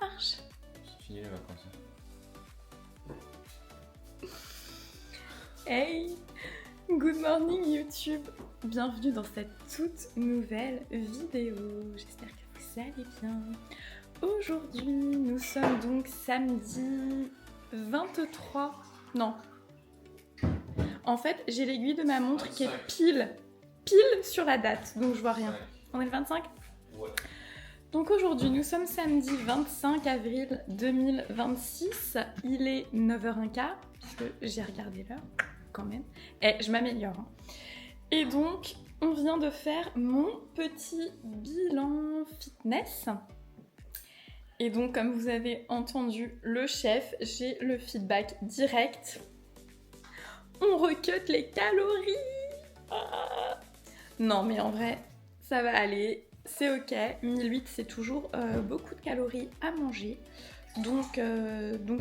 marche. C'est fini les vacances. Hey, good morning YouTube. Bienvenue dans cette toute nouvelle vidéo. J'espère que vous allez bien. Aujourd'hui, nous sommes donc samedi 23... Non. En fait, j'ai l'aiguille de ma montre 25. Qui est pile sur la date, donc je vois rien. 25. On est le 25 ? Ouais. Donc aujourd'hui, nous sommes samedi 25 avril 2026. Il est 9h15, puisque j'ai regardé l'heure, quand même. Et je m'améliore. Hein. Et donc, on vient de faire mon petit bilan fitness. Et donc, comme vous avez entendu le chef, j'ai le feedback direct. On recut les calories. Ah. Non, mais en vrai, ça va aller. C'est ok. 1008, c'est toujours beaucoup de calories à manger. Donc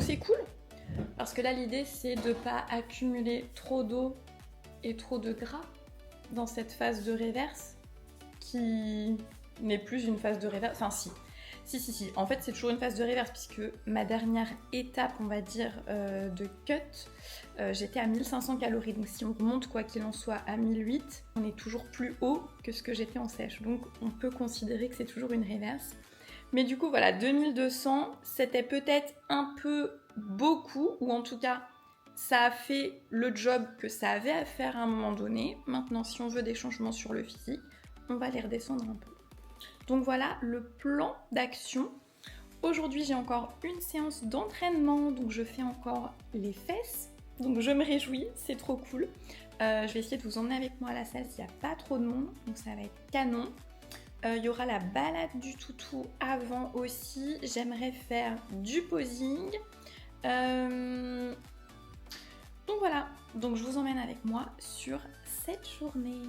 c'est cool. Parce que là, l'idée, c'est de ne pas accumuler trop d'eau et trop de gras dans cette phase de reverse qui n'est plus une phase de reverse. Enfin, si. En fait, c'est toujours une phase de reverse puisque ma dernière étape, on va dire, de cut, j'étais à 1500 calories. Donc si on remonte quoi qu'il en soit à 1008, on est toujours plus haut que ce que j'étais en sèche. Donc on peut considérer que c'est toujours une reverse. Mais du coup, voilà, 2200, c'était peut-être un peu beaucoup, ou en tout cas, ça a fait le job que ça avait à faire à un moment donné. Maintenant, si on veut des changements sur le physique, on va les redescendre un peu. Donc voilà le plan d'action. Aujourd'hui, j'ai encore une séance d'entraînement, donc je fais encore les fesses. Donc je me réjouis, c'est trop cool. Je vais essayer de vous emmener avec moi à la salle s'il n'y a pas trop de monde, donc ça va être canon. Il y aura la balade du toutou avant aussi. J'aimerais faire du posing. Donc voilà, donc je vous emmène avec moi sur cette journée.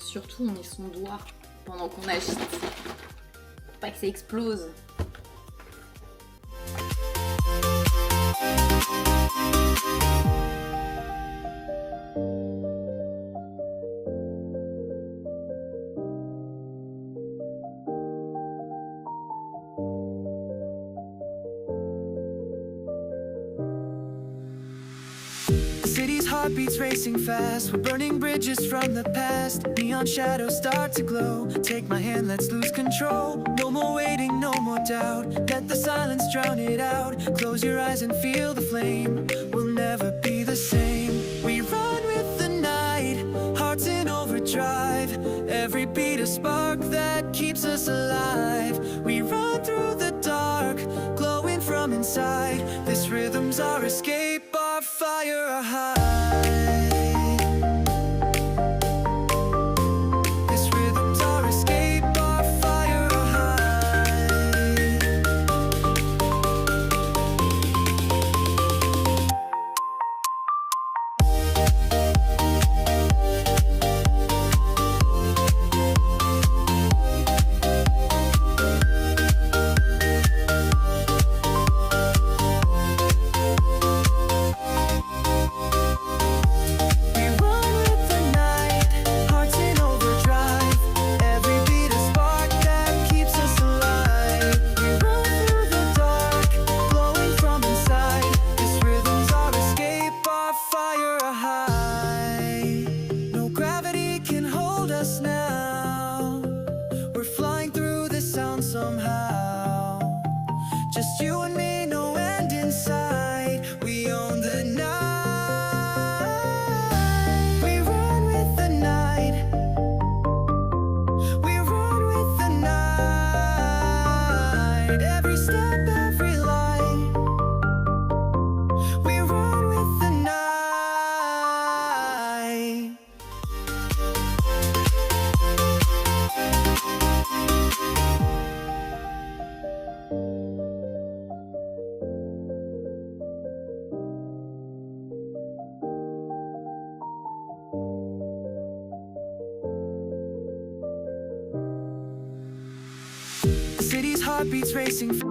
Surtout, on met son doigt pendant qu'on agite, pour pas que ça explose. City's heartbeats racing fast. We're burning bridges from the past. Neon shadows start to glow. Take my hand, let's lose control. No more waiting, no more doubt. Let the silence drown it out. Close your eyes and feel the flame. We'll never be the same. We run with the night, hearts in overdrive. Every beat a spark that keeps us alive. We run through the dark, glowing from inside. This rhythm's our escape, our fire, our high. This rhythm's our escape, our fire, our high. heartbeats racing fast.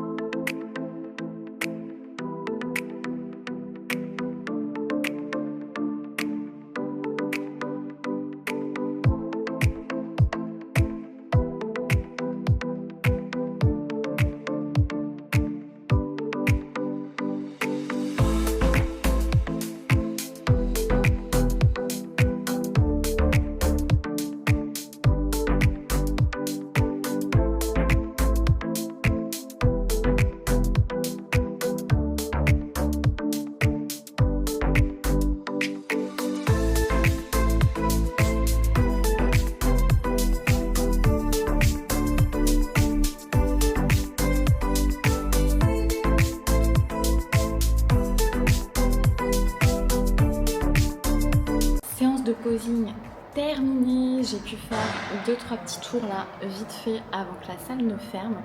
De posing terminé, j'ai pu faire 2-3 petits tours là vite fait avant que la salle ne ferme.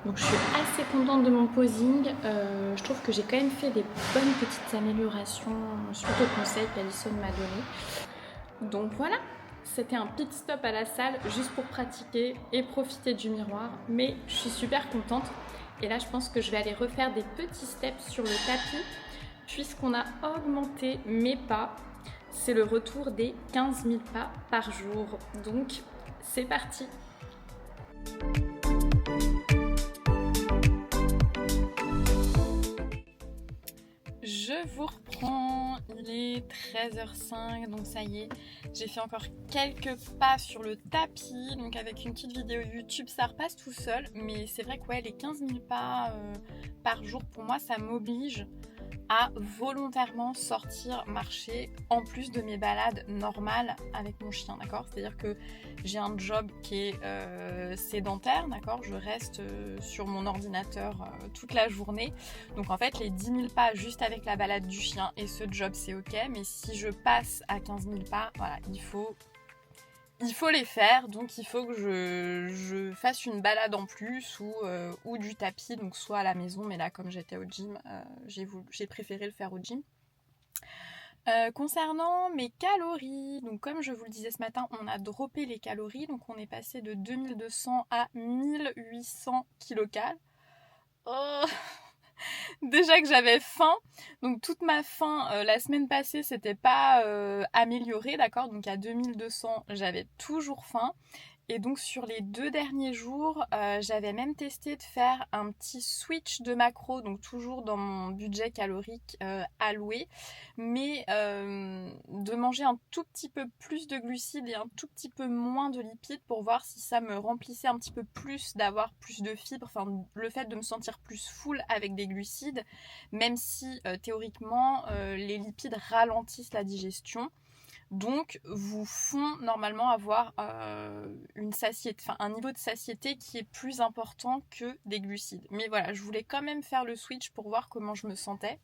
Donc je suis assez contente de mon posing, je trouve que j'ai quand même fait des bonnes petites améliorations suite aux conseils qu'Alison m'a donné. Donc voilà, c'était un pit stop à la salle juste pour pratiquer et profiter du miroir, mais je suis super contente. Et là je pense que je vais aller refaire des petits steps sur le tapis puisqu'on a augmenté mes pas. C'est le retour des 15 000 pas par jour. Donc, c'est parti! Je vous reprends, il est 13h05, donc ça y est, j'ai fait encore quelques pas sur le tapis, donc avec une petite vidéo YouTube, ça repasse tout seul, mais c'est vrai que ouais, les 15 000 pas par jour, pour moi, ça m'oblige à volontairement sortir marcher en plus de mes balades normales avec mon chien, d'accord? C'est-à-dire que j'ai un job qui est sédentaire, d'accord? Je reste sur mon ordinateur toute la journée. Donc en fait, les 10 000 pas juste avec la balade du chien et ce job, c'est ok. Mais si je passe à 15 000 pas, voilà, il faut les faire, donc il faut que je fasse une balade en plus ou du tapis, donc soit à la maison, mais là comme j'étais au gym, j'ai préféré le faire au gym. Concernant mes calories, donc comme je vous le disais ce matin, on a droppé les calories, donc on est passé de 2200 à 1800 kilocalories. Oh déjà que j'avais faim, donc toute ma faim la semaine passée c'était pas amélioré, d'accord, donc à 2200 j'avais toujours faim. Et donc sur les 2 derniers jours, j'avais même testé de faire un petit switch de macros, donc toujours dans mon budget calorique alloué, mais de manger un tout petit peu plus de glucides et un tout petit peu moins de lipides pour voir si ça me remplissait un petit peu plus, d'avoir plus de fibres, enfin le fait de me sentir plus full avec des glucides, même si théoriquement les lipides ralentissent la digestion. Donc vous font normalement avoir une satiété, enfin un niveau de satiété qui est plus important que des glucides. Mais voilà, je voulais quand même faire le switch pour voir comment je me sentais.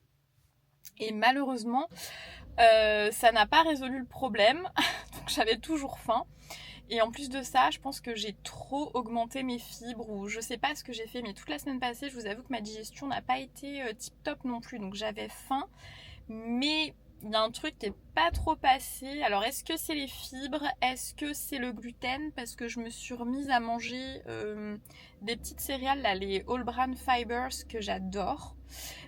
Et malheureusement, ça n'a pas résolu le problème. Donc j'avais toujours faim. Et en plus de ça, je pense que j'ai trop augmenté mes fibres ou je sais pas ce que j'ai fait. Mais toute la semaine passée, je vous avoue que ma digestion n'a pas été tip top non plus. Donc j'avais faim. Mais il y a un truc qui n'est pas trop passé. Alors, est-ce que c'est les fibres? Est-ce que c'est le gluten? Parce que je me suis remise à manger des petites céréales, là, les All Bran Fibers, que j'adore.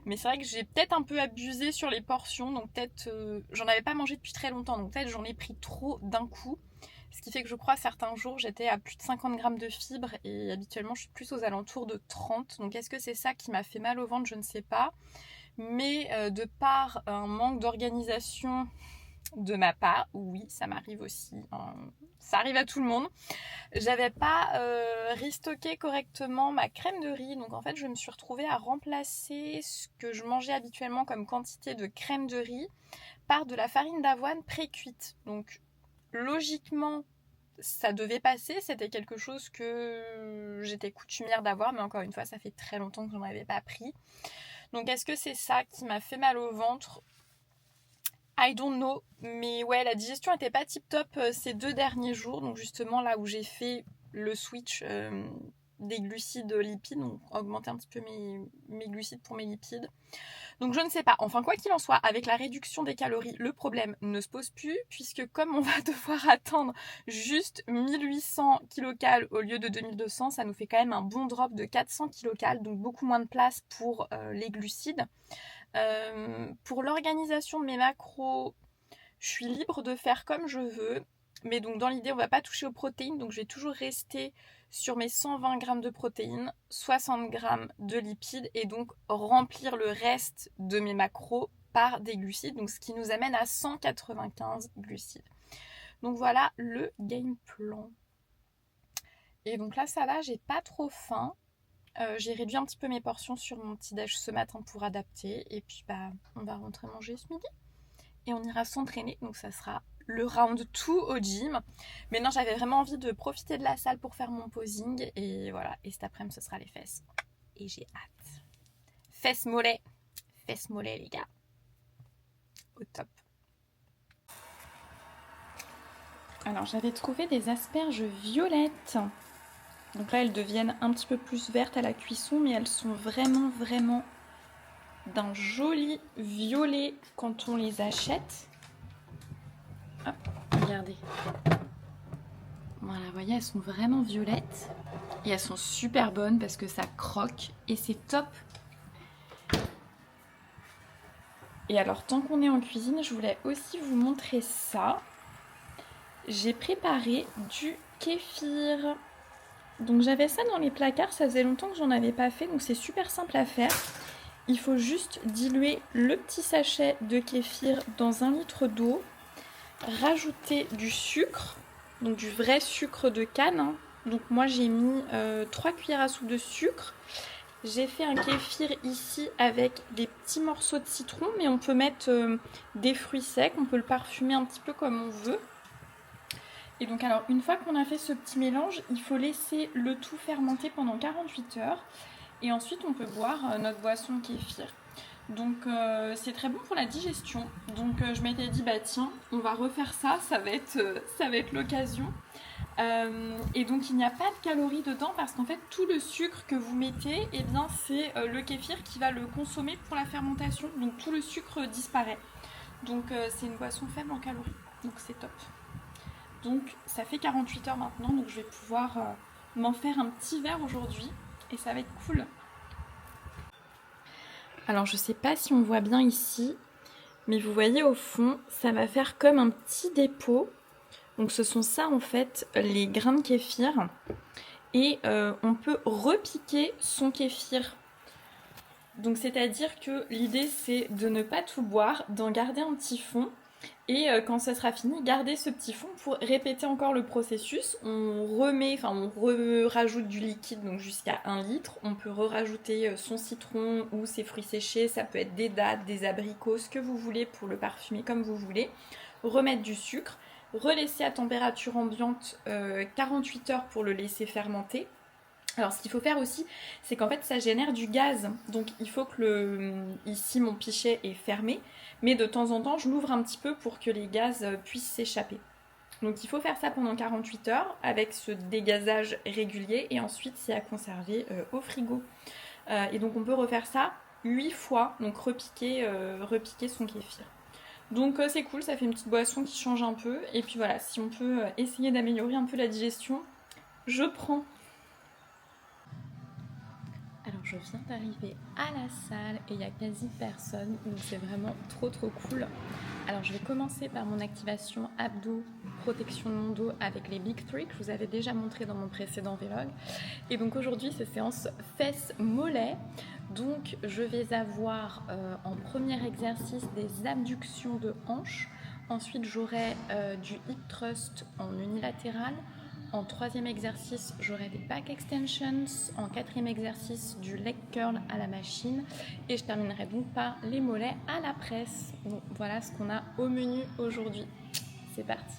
Mais c'est vrai que j'ai peut-être un peu abusé sur les portions. Donc, peut-être, j'en avais pas mangé depuis très longtemps. Donc, peut-être j'en ai pris trop d'un coup. Ce qui fait que je crois certains jours, j'étais à plus de 50 grammes de fibres. Et habituellement, je suis plus aux alentours de 30. Donc, est-ce que c'est ça qui m'a fait mal au ventre? Je ne sais pas. Mais de par un manque d'organisation de ma part, oui, ça m'arrive aussi, ça arrive à tout le monde, j'avais pas restocké correctement ma crème de riz, donc en fait je me suis retrouvée à remplacer ce que je mangeais habituellement comme quantité de crème de riz par de la farine d'avoine pré-cuite. Donc logiquement ça devait passer, c'était quelque chose que j'étais coutumière d'avoir, mais encore une fois ça fait très longtemps que je n'en avais pas pris. Donc est-ce que c'est ça qui m'a fait mal au ventre? I don't know. Mais ouais, la digestion était pas tip top ces 2 derniers jours. Donc justement là où j'ai fait le switch des glucides lipides, donc augmenter un petit peu mes glucides pour mes lipides. Donc je ne sais pas, enfin quoi qu'il en soit, avec la réduction des calories, le problème ne se pose plus, puisque comme on va devoir atteindre juste 1800 kcal au lieu de 2200, ça nous fait quand même un bon drop de 400 kcal, donc beaucoup moins de place pour les glucides. Pour l'organisation de mes macros, je suis libre de faire comme je veux, mais donc dans l'idée on va pas toucher aux protéines, donc je vais toujours rester sur mes 120 g de protéines, 60 g de lipides et donc remplir le reste de mes macros par des glucides, donc ce qui nous amène à 195 glucides. Donc voilà le game plan. Et donc là ça va, j'ai pas trop faim. J'ai réduit un petit peu mes portions sur mon petit déj ce matin pour adapter, et puis on va rentrer manger ce midi et on ira s'entraîner, donc ça sera le round 2 au gym. Mais non, j'avais vraiment envie de profiter de la salle pour faire mon posing, et voilà, et cet après-midi ce sera les fesses et j'ai hâte. Fesses mollets les gars, au top. Alors j'avais trouvé des asperges violettes. Donc là, elles deviennent un petit peu plus vertes à la cuisson, mais elles sont vraiment d'un joli violet quand on les achète. Hop, regardez. Voilà, vous voyez, elles sont vraiment violettes. Et elles sont super bonnes parce que ça croque et c'est top. Et alors, tant qu'on est en cuisine, je voulais aussi vous montrer ça. J'ai préparé du kéfir. Donc j'avais ça dans les placards, ça faisait longtemps que j'en avais pas fait, donc c'est super simple à faire. Il faut juste diluer le petit sachet de kéfir dans 1 litre d'eau, rajouter du sucre, donc du vrai sucre de canne, hein. Donc moi j'ai mis 3 cuillères à soupe de sucre. J'ai fait un kéfir ici avec des petits morceaux de citron, mais on peut mettre des fruits secs, on peut le parfumer un petit peu comme on veut. Et donc alors une fois qu'on a fait ce petit mélange, il faut laisser le tout fermenter pendant 48 heures et ensuite on peut boire notre boisson kéfir. Donc c'est très bon pour la digestion. Donc je m'étais dit tiens, on va refaire ça, ça va être l'occasion. Et donc il n'y a pas de calories dedans parce qu'en fait tout le sucre que vous mettez, eh bien c'est le kéfir qui va le consommer pour la fermentation. Donc tout le sucre disparaît. Donc c'est une boisson faible en calories. Donc c'est top. Donc ça fait 48 heures maintenant, donc je vais pouvoir m'en faire un petit verre aujourd'hui et ça va être cool. Alors je sais pas si on voit bien ici, mais vous voyez au fond, ça va faire comme un petit dépôt. Donc ce sont ça en fait les grains de kéfir et on peut repiquer son kéfir. Donc c'est-à-dire que l'idée c'est de ne pas tout boire, d'en garder un petit fond. Et quand ça sera fini, gardez ce petit fond pour répéter encore le processus. On rajoute du liquide, donc jusqu'à 1 litre. On peut rajouter son citron ou ses fruits séchés. Ça peut être des dattes, des abricots, ce que vous voulez pour le parfumer comme vous voulez. Remettre du sucre, relaisser à température ambiante 48 heures pour le laisser fermenter. Alors ce qu'il faut faire aussi, c'est qu'en fait ça génère du gaz. Donc il faut que ici mon pichet est fermé. Mais de temps en temps, je l'ouvre un petit peu pour que les gaz puissent s'échapper. Donc il faut faire ça pendant 48 heures avec ce dégazage régulier et ensuite c'est à conserver au frigo. Et donc on peut refaire ça 8 fois, donc repiquer son kéfir. Donc c'est cool, ça fait une petite boisson qui change un peu. Et puis voilà, si on peut essayer d'améliorer un peu la digestion, je prends. Alors je viens d'arriver à la salle et il n'y a quasi personne, donc c'est vraiment trop cool. Alors je vais commencer par mon activation abdos, protection de mon dos avec les Big 3 que je vous avais déjà montré dans mon précédent vlog. Et donc aujourd'hui c'est séance fesses mollets. Donc je vais avoir en premier exercice des abductions de hanches. Ensuite j'aurai du hip thrust en unilatéral. En troisième exercice, j'aurai des back extensions. En quatrième exercice, du leg curl à la machine. Et je terminerai donc par les mollets à la presse. Donc voilà ce qu'on a au menu aujourd'hui. C'est parti.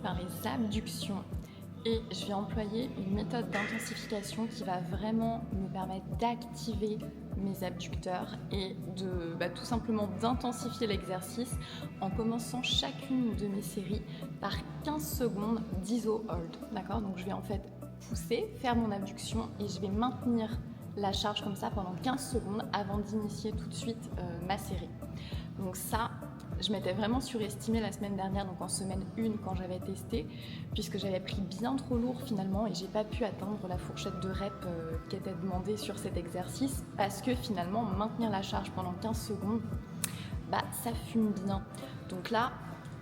par les abductions. Et je vais employer une méthode d'intensification qui va vraiment me permettre d'activer mes abducteurs et de tout simplement d'intensifier l'exercice en commençant chacune de mes séries par 15 secondes d'iso hold. D'accord ? Donc je vais en fait pousser, faire mon abduction et je vais maintenir la charge comme ça pendant 15 secondes avant d'initier tout de suite ma série. Donc ça, je m'étais vraiment surestimée la semaine dernière, donc en semaine 1 quand j'avais testé, puisque j'avais pris bien trop lourd finalement et j'ai pas pu atteindre la fourchette de reps qui était demandée sur cet exercice parce que finalement maintenir la charge pendant 15 secondes, ça fume bien. Donc là,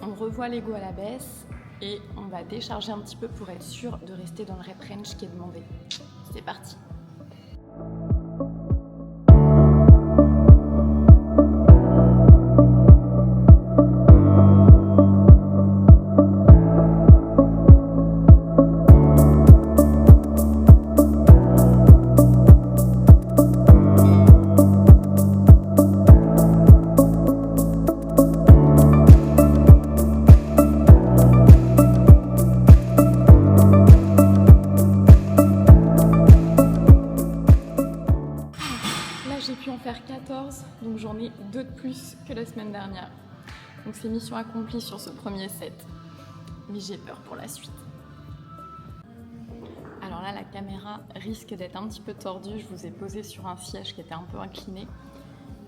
on revoit l'ego à la baisse et on va décharger un petit peu pour être sûr de rester dans le rep range qui est demandé. C'est parti. Faire 14, donc j'en ai 2 de plus que la semaine dernière. Donc c'est mission accomplie sur ce premier set. Mais j'ai peur pour la suite. Alors là, la caméra risque d'être un petit peu tordue. Je vous ai posé sur un siège qui était un peu incliné.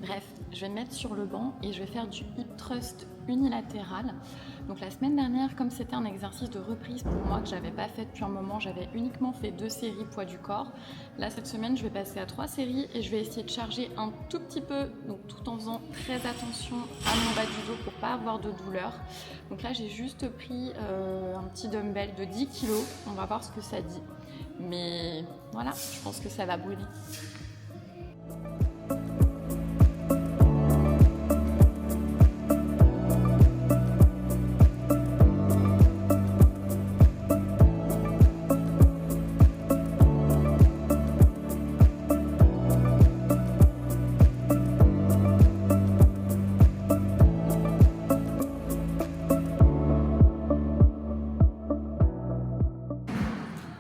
Bref, je vais me mettre sur le banc et je vais faire du hip thrust unilatéral. Donc la semaine dernière, comme c'était un exercice de reprise pour moi que j'avais pas fait depuis un moment, j'avais uniquement fait 2 séries poids du corps. Là cette semaine, je vais passer à 3 séries et je vais essayer de charger un tout petit peu, donc tout en faisant très attention à mon bas du dos pour pas avoir de douleur. Donc là j'ai juste pris un petit dumbbell de 10 kg, on va voir ce que ça dit. Mais voilà, je pense que ça va brûler.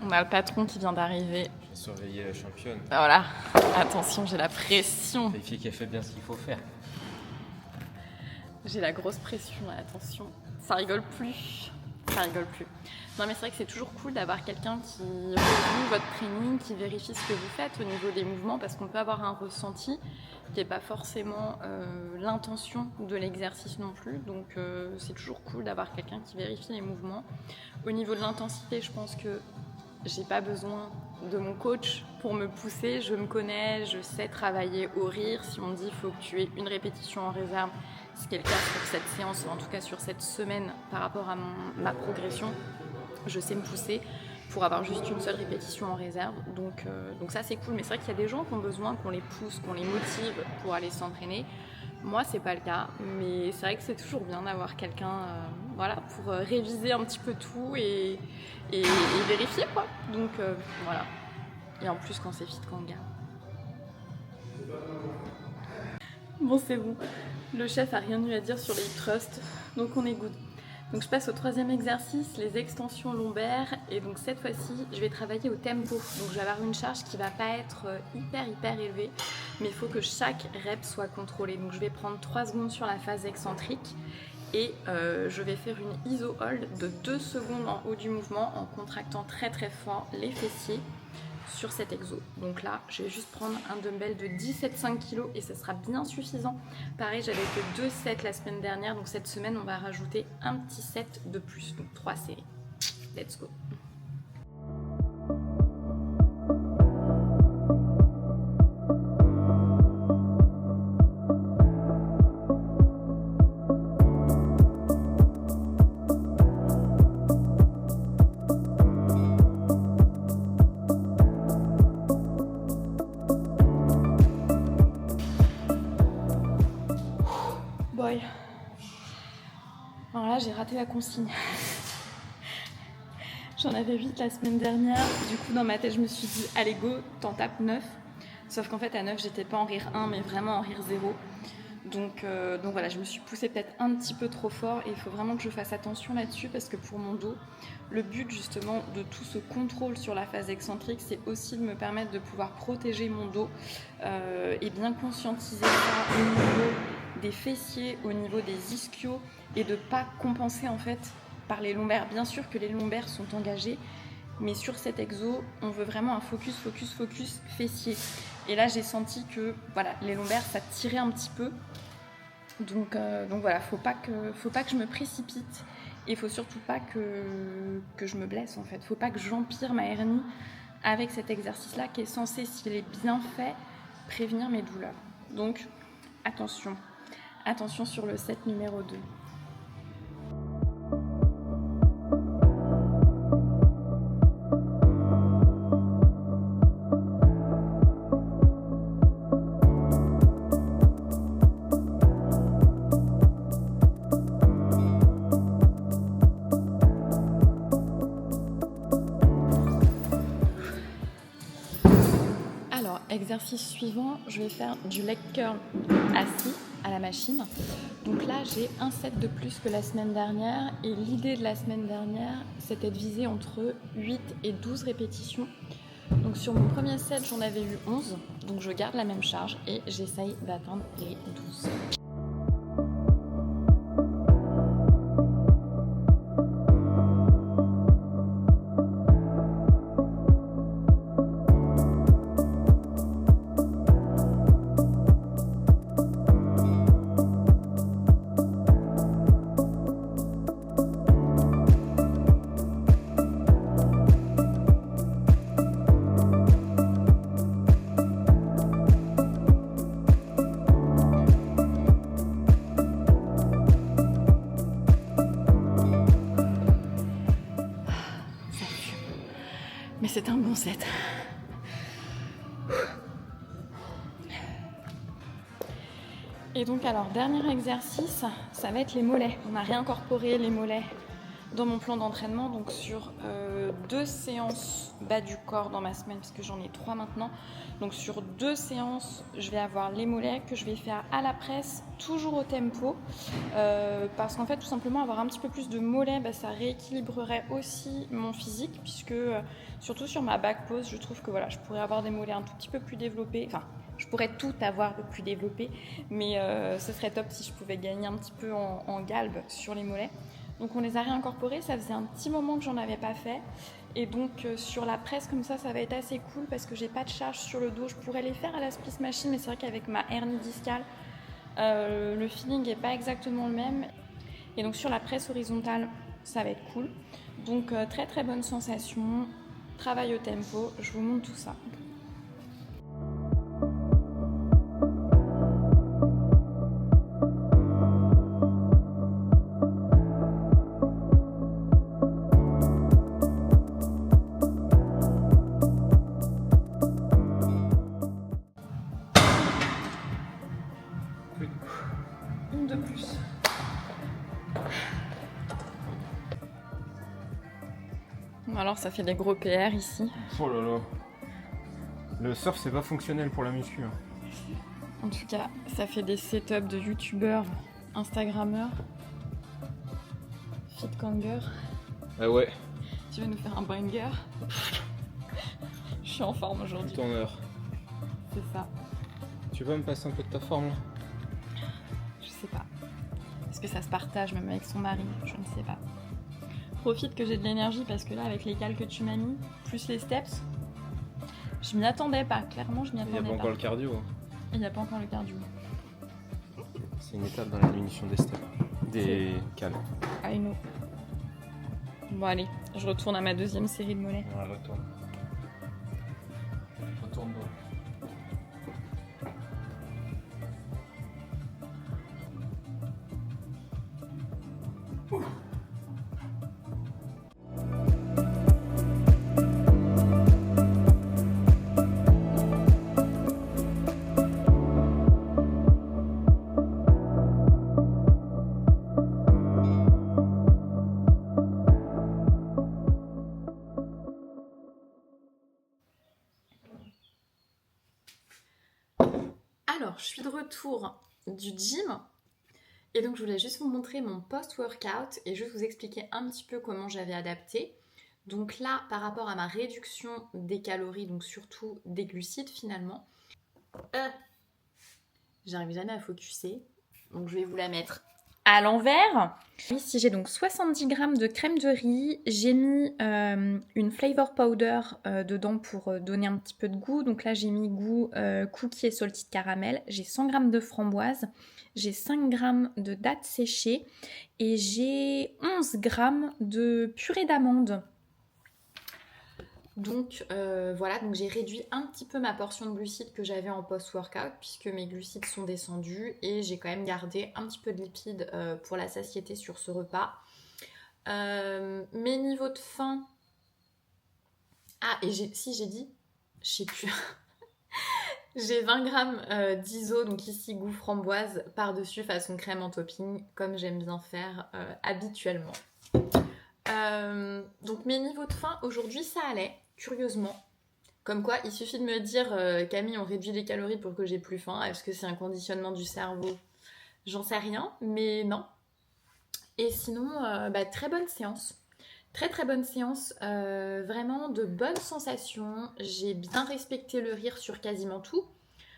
On a le patron qui vient d'arriver. Je vais surveiller la championne. Voilà, attention, j'ai la pression. Vérifier qu'elle fait bien ce qu'il faut faire. J'ai la grosse pression, là, attention. Ça rigole plus. Ça rigole plus. Non, mais c'est vrai que c'est toujours cool d'avoir quelqu'un qui review votre training, qui vérifie ce que vous faites au niveau des mouvements, parce qu'on peut avoir un ressenti qui n'est pas forcément l'intention de l'exercice non plus. Donc c'est toujours cool d'avoir quelqu'un qui vérifie les mouvements. Au niveau de l'intensité, je pense que j'ai pas besoin de mon coach pour me pousser, je me connais, je sais travailler au rire. Si on me dit qu'il faut que tu aies une répétition en réserve, ce qui est le cas sur cette séance, ou en tout cas sur cette semaine par rapport à ma progression, je sais me pousser pour avoir juste une seule répétition en réserve. Donc ça c'est cool, mais c'est vrai qu'il y a des gens qui ont besoin qu'on les pousse, qu'on les motive pour aller s'entraîner. Moi c'est pas le cas, mais c'est vrai que c'est toujours bien d'avoir quelqu'un pour réviser un petit peu tout et vérifier quoi. Donc voilà. Et en plus quand c'est fit Kanga. Bon c'est bon, le chef a rien eu à dire sur les hip thrusts, donc on est good. Donc je passe au 3e exercice, les extensions lombaires, et donc cette fois-ci je vais travailler au tempo. Donc je vais avoir une charge qui va pas être hyper élevée, mais il faut que chaque rep soit contrôlée. Donc je vais prendre 3 secondes sur la phase excentrique et je vais faire une iso hold de 2 secondes en haut du mouvement en contractant très fort les fessiers sur cet exo. Donc là, je vais juste prendre un dumbbell de 17,5 kg et ça sera bien suffisant. Pareil, j'avais fait 2 sets la semaine dernière, donc cette semaine, on va rajouter un petit set de plus, donc 3 séries. Let's go! Boy. Alors là, j'ai raté la consigne. J'en avais 8 la semaine dernière. Du coup, dans ma tête, je me suis dit, allez go, t'en tapes 9. Sauf qu'en fait, à 9, j'étais pas en rire 1, mais vraiment en rire 0. Donc voilà, je me suis poussée peut-être un petit peu trop fort et il faut vraiment que je fasse attention là-dessus parce que pour mon dos, le but justement de tout ce contrôle sur la phase excentrique, c'est aussi de me permettre de pouvoir protéger mon dos et bien conscientiser ça au niveau des fessiers, au niveau des ischios et de ne pas compenser en fait par les lombaires. Bien sûr que les lombaires sont engagés, mais sur cet exo, on veut vraiment un focus fessier. Et là, j'ai senti que voilà, les lombaires, ça tirait un petit peu. Donc voilà, faut pas que je me précipite et il faut surtout pas que je me blesse en fait. Faut pas que j'empire ma hernie avec cet exercice-là qui est censé, s'il est bien fait, prévenir mes douleurs. Donc attention sur le set numéro 2. Exercice suivant, je vais faire du leg curl assis à la machine. Donc là, j'ai un set de plus que la semaine dernière et l'idée de la semaine dernière, c'était de viser entre 8 et 12 répétitions. Donc sur mon premier set, j'en avais eu 11, donc je garde la même charge et j'essaye d'atteindre les 12. Mais c'est un bon set. Et donc alors, dernier exercice, ça va être les mollets. On a réincorporé les mollets dans mon plan d'entraînement, donc sur 2 séances bas du corps dans ma semaine, parce que j'en ai 3 maintenant. Donc sur 2 séances, je vais avoir les mollets que je vais faire à la presse, toujours au tempo, parce qu'en fait, tout simplement, avoir un petit peu plus de mollets, ça rééquilibrerait aussi mon physique, puisque surtout sur ma back pose, je trouve que voilà, je pourrais avoir des mollets un tout petit peu plus développés, enfin, je pourrais tout avoir de plus développé, mais ce serait top si je pouvais gagner un petit peu en galbe sur les mollets. Donc on les a réincorporés, ça faisait un petit moment que j'en avais pas fait. Et donc sur la presse comme ça va être assez cool parce que j'ai pas de charge sur le dos. Je pourrais les faire à la split machine, mais c'est vrai qu'avec ma hernie discale, le feeling est pas exactement le même. Et donc sur la presse horizontale, ça va être cool. Donc très très bonne sensation, travail au tempo, je vous montre tout ça. Une de plus. Alors ça fait des gros PR ici. Oh là là. Le surf c'est pas fonctionnel pour la muscu. En tout cas, ça fait des setups de youtubeurs, instagrammeurs, fitganger. Ah ouais. Tu vas nous faire un banger. Je suis en forme aujourd'hui. Tout en heure. C'est ça. Tu vas me passer un peu de ta forme là? Je sais pas. Est-ce que ça se partage même avec son mari? Je ne sais pas. Profite que j'ai de l'énergie parce que là, avec les cales que tu m'as mis, plus les steps, je m'y attendais pas. Clairement, je m'y attendais pas. Il n'y a pas encore le cardio. Il n'y a pas encore le cardio. C'est une étape dans la diminution des steps. Des cales. I know. Bon allez, je retourne à ma deuxième série de mollets. Ouais, retourne. Retourne-toi. Alors, je suis de retour du gym. Et donc je voulais juste vous montrer mon post-workout et juste vous expliquer un petit peu comment j'avais adapté. Donc là, par rapport à ma réduction des calories, donc surtout des glucides finalement, j'arrive jamais à focuser, donc je vais vous la mettre à l'envers. Ici j'ai donc 70 g de crème de riz, j'ai mis une flavor powder dedans pour donner un petit peu de goût. Donc là j'ai mis goût cookie et salted caramel, j'ai 100 g de framboise, j'ai 5 g de dattes séchées et j'ai 11 g de purée d'amande. Donc voilà, donc j'ai réduit un petit peu ma portion de glucides que j'avais en post-workout puisque mes glucides sont descendus et j'ai quand même gardé un petit peu de lipides pour la satiété sur ce repas. Mes niveaux de faim... Ah, et j'ai dit, je sais plus. J'ai 20 g d'iso, donc ici goût framboise, par-dessus façon crème en topping, comme j'aime bien faire habituellement. Donc mes niveaux de faim, aujourd'hui ça allait. Curieusement. Comme quoi, il suffit de me dire Camille, on réduit les calories pour que j'ai plus faim. Est-ce que c'est un conditionnement du cerveau? J'en sais rien, mais non. Et sinon, très bonne séance. Très très bonne séance. Vraiment de bonnes sensations. J'ai bien respecté le rire sur quasiment tout.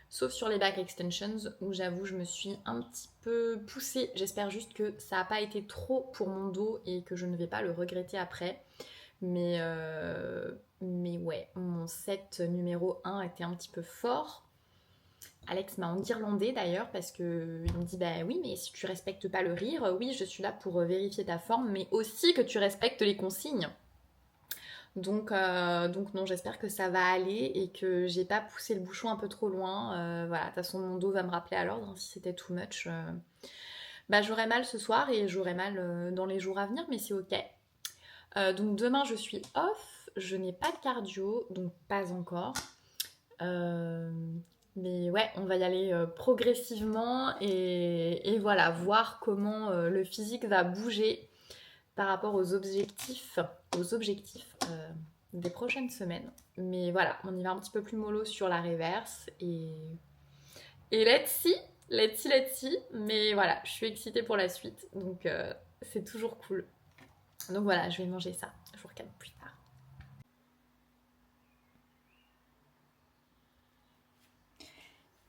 Sauf sur les back extensions où j'avoue je me suis un petit peu poussée. J'espère juste que ça n'a pas été trop pour mon dos et que je ne vais pas le regretter après. Mais ouais, mon set numéro 1 était un petit peu fort. Alex m'a enguirlandé d'ailleurs parce qu'il me dit bah oui mais si tu respectes pas le rire, oui je suis là pour vérifier ta forme mais aussi que tu respectes les consignes. Donc non, j'espère que ça va aller et que j'ai pas poussé le bouchon un peu trop loin. Voilà, de toute façon mon dos va me rappeler à l'ordre, si c'était too much. J'aurai mal ce soir et j'aurai mal dans les jours à venir mais c'est ok. Donc demain je suis off, je n'ai pas de cardio, donc pas encore. Mais ouais, on va y aller progressivement et voilà, voir comment le physique va bouger par rapport aux objectifs des prochaines semaines. Mais voilà, on y va un petit peu plus mollo sur la reverse et let's see. Mais voilà, je suis excitée pour la suite, donc c'est toujours cool. Donc voilà, je vais manger ça. Je vous regarde plus tard.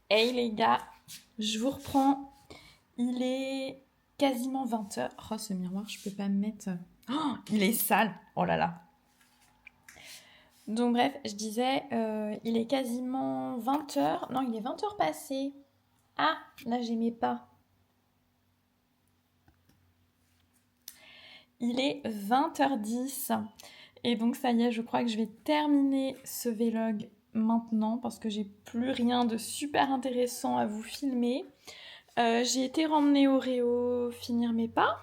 Hey les gars, je vous reprends. Il est quasiment 20h. Oh, ce miroir, je peux pas me mettre... Oh, il est sale. Oh là là. Donc bref, je disais, il est quasiment 20h. Non, il est 20h passé. Ah, là, j'aimais pas. Il est 20h10 et donc ça y est, je crois que je vais terminer ce vlog maintenant parce que j'ai plus rien de super intéressant à vous filmer. J'ai été ramener au Réo finir mes pas.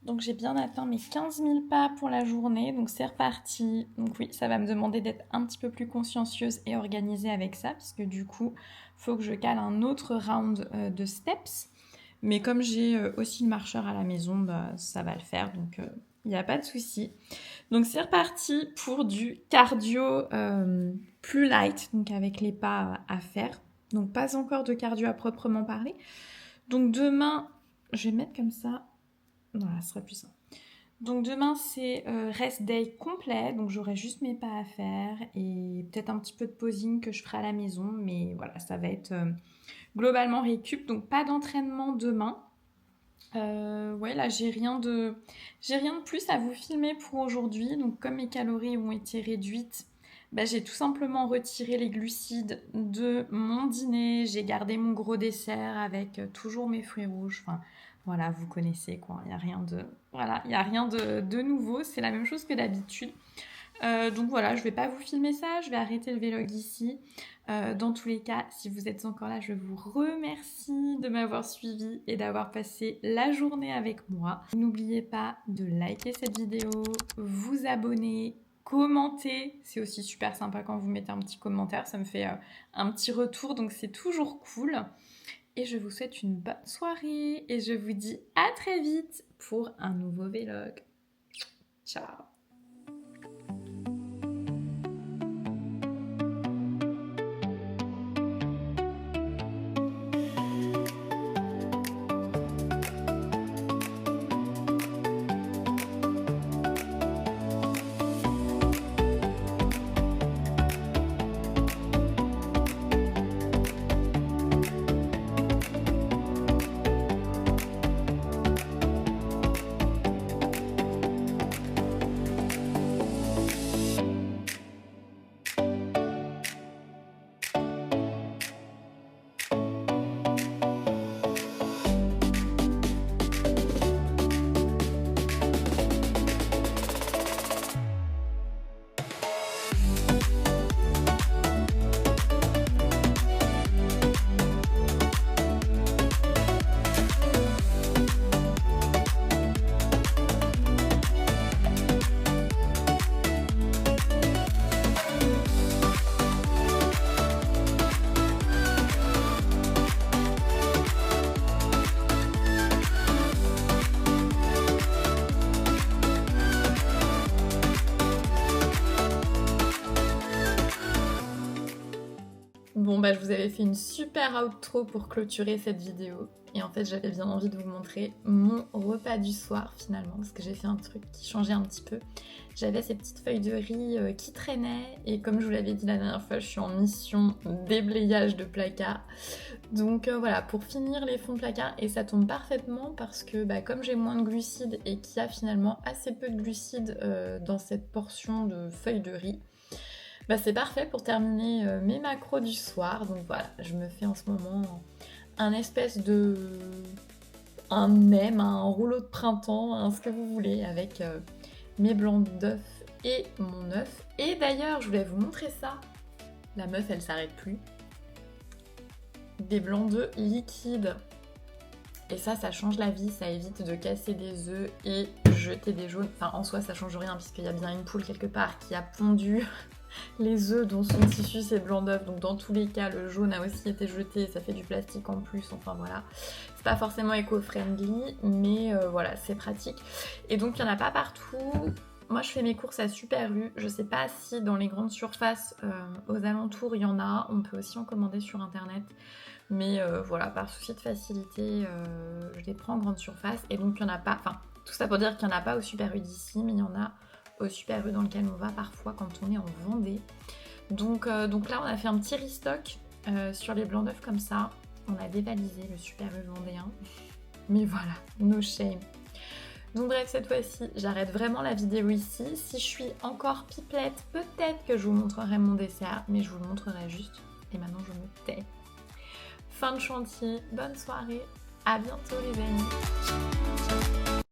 Donc j'ai bien atteint mes 15 000 pas pour la journée, donc c'est reparti. Donc oui, ça va me demander d'être un petit peu plus consciencieuse et organisée avec ça parce que du coup, il faut que je cale un autre round de steps. Mais comme j'ai aussi le marcheur à la maison, ça va le faire, donc il n'y a pas de souci. Donc c'est reparti pour du cardio plus light, donc avec les pas à faire. Donc pas encore de cardio à proprement parler. Donc demain, je vais mettre comme ça. Voilà, ce sera plus simple. Donc demain c'est rest day complet, donc j'aurai juste mes pas à faire et peut-être un petit peu de posing que je ferai à la maison, mais voilà, ça va être globalement récup, donc pas d'entraînement demain. Ouais, là j'ai rien de plus à vous filmer pour aujourd'hui, donc comme mes calories ont été réduites, j'ai tout simplement retiré les glucides de mon dîner, j'ai gardé mon gros dessert avec toujours mes fruits rouges, enfin voilà, vous connaissez quoi, il n'y a rien de nouveau, c'est la même chose que d'habitude. Donc voilà, je vais pas vous filmer ça, je vais arrêter le vlog ici. Dans tous les cas, si vous êtes encore là, je vous remercie de m'avoir suivi et d'avoir passé la journée avec moi. N'oubliez pas de liker cette vidéo, vous abonner, commenter. C'est aussi super sympa quand vous mettez un petit commentaire, ça me fait un petit retour, donc c'est toujours cool. Et je vous souhaite une bonne soirée et je vous dis à très vite pour un nouveau vlog. Ciao! Bon bah je vous avais fait une super outro pour clôturer cette vidéo. Et en fait j'avais bien envie de vous montrer mon repas du soir finalement, parce que j'ai fait un truc qui changeait un petit peu. J'avais ces petites feuilles de riz qui traînaient, et comme je vous l'avais dit la dernière fois, je suis en mission déblayage de placard. Donc voilà, pour finir les fonds de placard, et ça tombe parfaitement parce que comme j'ai moins de glucides et qu'il y a finalement assez peu de glucides dans cette portion de feuilles de riz, c'est parfait pour terminer mes macros du soir. Donc voilà, je me fais en ce moment un espèce de... un nem, un rouleau de printemps, ce que vous voulez, avec mes blancs d'œufs et mon œuf. Et d'ailleurs, je voulais vous montrer ça. La meuf, elle s'arrête plus. Des blancs d'œufs liquides. Et ça change la vie, ça évite de casser des œufs et jeter des jaunes. Enfin, en soi, ça change rien, puisqu'il y a bien une poule quelque part qui a pondu les œufs dont sont issus ces blancs d'œufs. Donc dans tous les cas, le jaune a aussi été jeté, ça fait du plastique en plus, enfin voilà. C'est pas forcément éco-friendly, mais voilà, c'est pratique. Et donc il n'y en a pas partout. Moi je fais mes courses à Super U, je sais pas si dans les grandes surfaces aux alentours il y en a, on peut aussi en commander sur internet. Mais voilà, par souci de facilité, je les prends en grande surface. Et donc il n'y en a pas, enfin tout ça pour dire qu'il n'y en a pas au Super U d'ici, mais il y en a au Super U dans lequel on va parfois quand on est en Vendée. Donc là on a fait un petit restock sur les blancs d'œufs comme ça. On a dévalisé le Super U vendéen. Mais voilà, no shame. Donc bref, cette fois-ci, j'arrête vraiment la vidéo ici. Si je suis encore pipelette, peut-être que je vous montrerai mon dessert, mais je vous le montrerai juste. Et maintenant je me tais. Fin de chantier, bonne soirée, à bientôt les amis.